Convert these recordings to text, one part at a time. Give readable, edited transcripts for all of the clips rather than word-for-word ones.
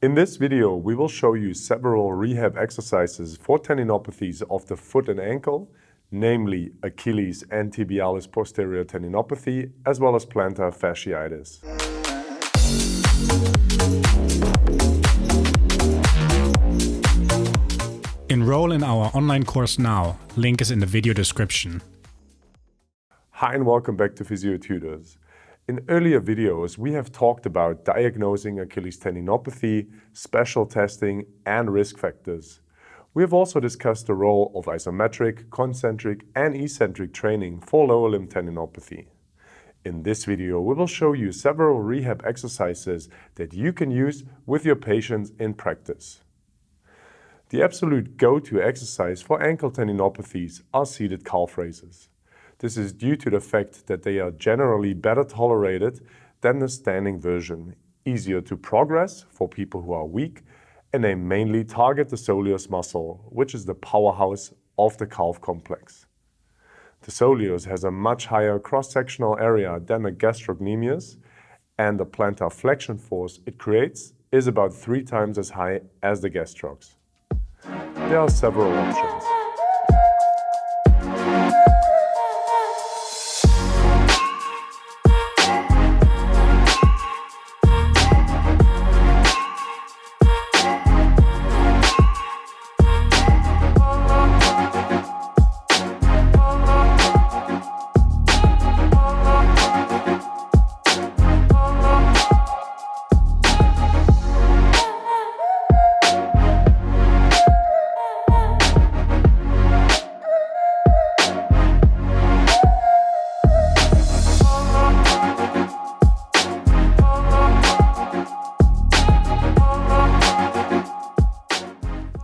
In this video, we will show you several rehab exercises for tendinopathies of the foot and ankle, namely Achilles and Tibialis Posterior Tendinopathy, as well as Plantar Fasciitis. Enroll in our online course now. Link is in the video description. Hi and welcome back to Physiotutors. In earlier videos, we have talked about diagnosing Achilles tendinopathy, special testing, and risk factors. We have also discussed the role of isometric, concentric, and eccentric training for lower limb tendinopathy. In this video, we will show you several rehab exercises that you can use with your patients in practice. The absolute go-to exercise for ankle tendinopathies are seated calf raises. This is due to the fact that they are generally better tolerated than the standing version, easier to progress for people who are weak, and they mainly target the soleus muscle, which is the powerhouse of the calf complex. The soleus has a much higher cross-sectional area than the gastrocnemius, and the plantar flexion force it creates is about 3 times as high as the gastrocs. There are several options.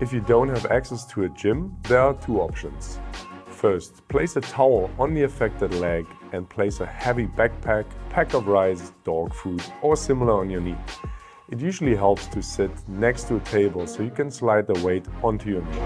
If you don't have access to a gym, there are 2 options. First, place a towel on the affected leg and place a heavy backpack, pack of rice, dog food, or similar on your knee. It usually helps to sit next to a table so you can slide the weight onto your knee.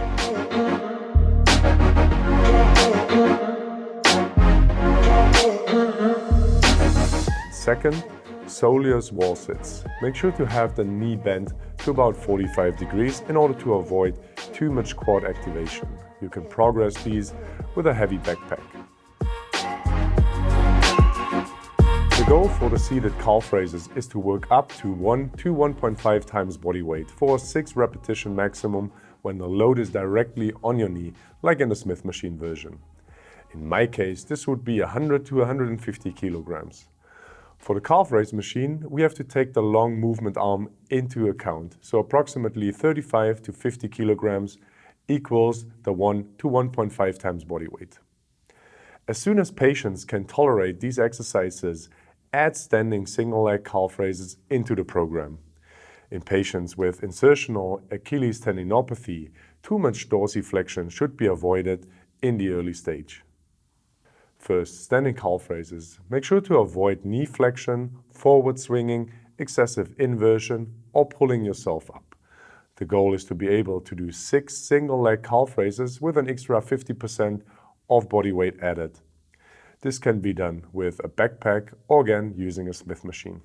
Second, soleus wall sits. Make sure to have the knee bent to about 45 degrees in order to avoid too much quad activation. You can progress these with a heavy backpack. The goal for the seated calf raises is to work up to 1 to 1.5 times body weight for a 6 repetition maximum when the load is directly on your knee, like in the Smith machine version. In my case, this would be 100 to 150 kilograms. For the calf raise machine, we have to take the long movement arm into account, so approximately 35 to 50 kilograms equals the 1 to 1.5 times body weight. As soon as patients can tolerate these exercises, add standing single leg calf raises into the program. In patients with insertional Achilles tendinopathy, too much dorsiflexion should be avoided in the early stage. First, standing calf raises. Make sure to avoid knee flexion, forward swinging, excessive inversion, or pulling yourself up. The goal is to be able to do 6 single leg calf raises with an extra 50% of body weight added. This can be done with a backpack or again using a Smith machine.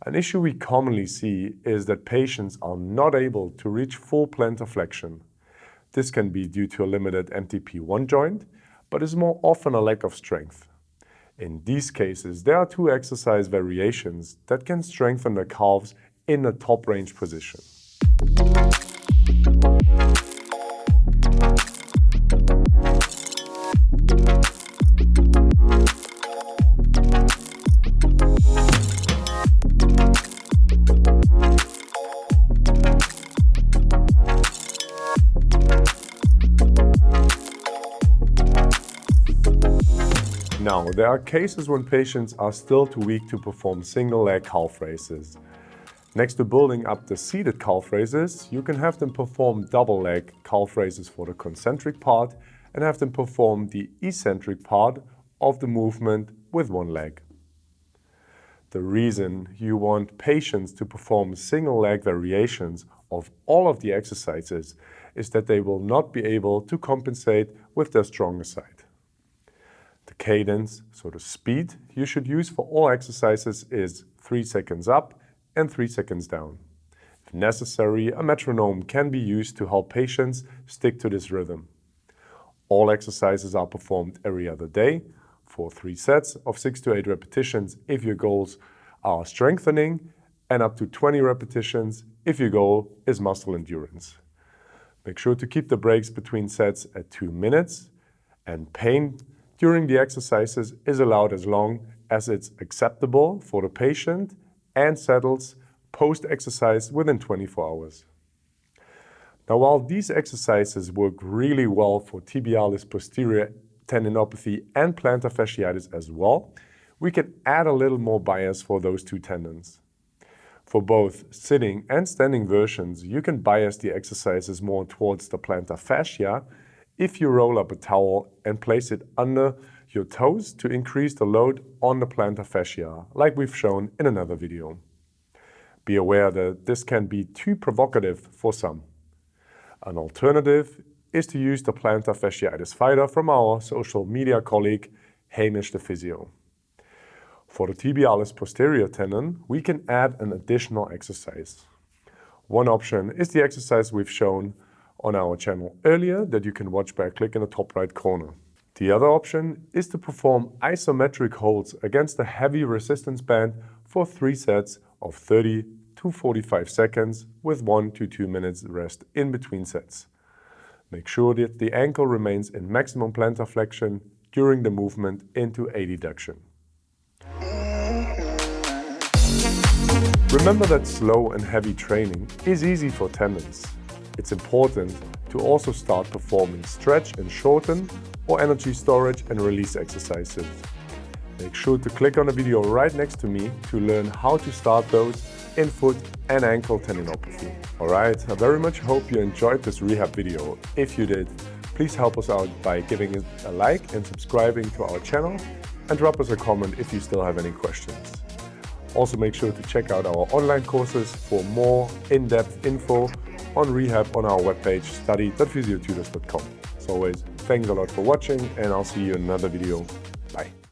An issue we commonly see is that patients are not able to reach full plantar flexion. This can be due to a limited MTP1 joint, but is more often a lack of strength. In these cases, there are 2 exercise variations that can strengthen the calves in the top range position. Now, there are cases when patients are still too weak to perform single leg calf raises. Next to building up the seated calf raises, you can have them perform double leg calf raises for the concentric part and have them perform the eccentric part of the movement with 1 leg. The reason you want patients to perform single leg variations of all of the exercises is that they will not be able to compensate with their stronger side. The cadence, so the speed you should use for all exercises is 3 seconds up and 3 seconds down. If necessary, a metronome can be used to help patients stick to this rhythm. All exercises are performed every other day for 3 sets of 6 to 8 repetitions if your goals are strengthening, and up to 20 repetitions if your goal is muscle endurance. Make sure to keep the breaks between sets at 2 minutes, and pain during the exercises is allowed as long as it's acceptable for the patient and settles post-exercise within 24 hours. Now, while these exercises work really well for Tibialis Posterior Tendinopathy and Plantar Fasciitis as well, we can add a little more bias for those two tendons. For both sitting and standing versions, you can bias the exercises more towards the plantar fascia if you roll up a towel and place it under your toes to increase the load on the plantar fascia, like we've shown in another video. Be aware that this can be too provocative for some. An alternative is to use the plantar fasciitis fighter from our social media colleague, Hamish the Physio. For the tibialis posterior tendon, we can add an additional exercise. One option is the exercise we've shown on our channel earlier that you can watch by clicking in the top right corner. The other option is to perform isometric holds against a heavy resistance band for 3 sets of 30 to 45 seconds with 1 to 2 minutes rest in between sets. Make sure that the ankle remains in maximum plantar flexion during the movement into adduction. Remember that slow and heavy training is easy for tendons. It's important to also start performing stretch and shorten or energy storage and release exercises. Make sure to click on the video right next to me to learn how to start those in foot and ankle tendinopathy. Alright, I very much hope you enjoyed this rehab video. If you did, please help us out by giving it a like and subscribing to our channel, and drop us a comment if you still have any questions. Also make sure to check out our online courses for more in-depth info on rehab on our webpage study.physiotutors.com. As always, thanks a lot for watching, and I'll see you in another video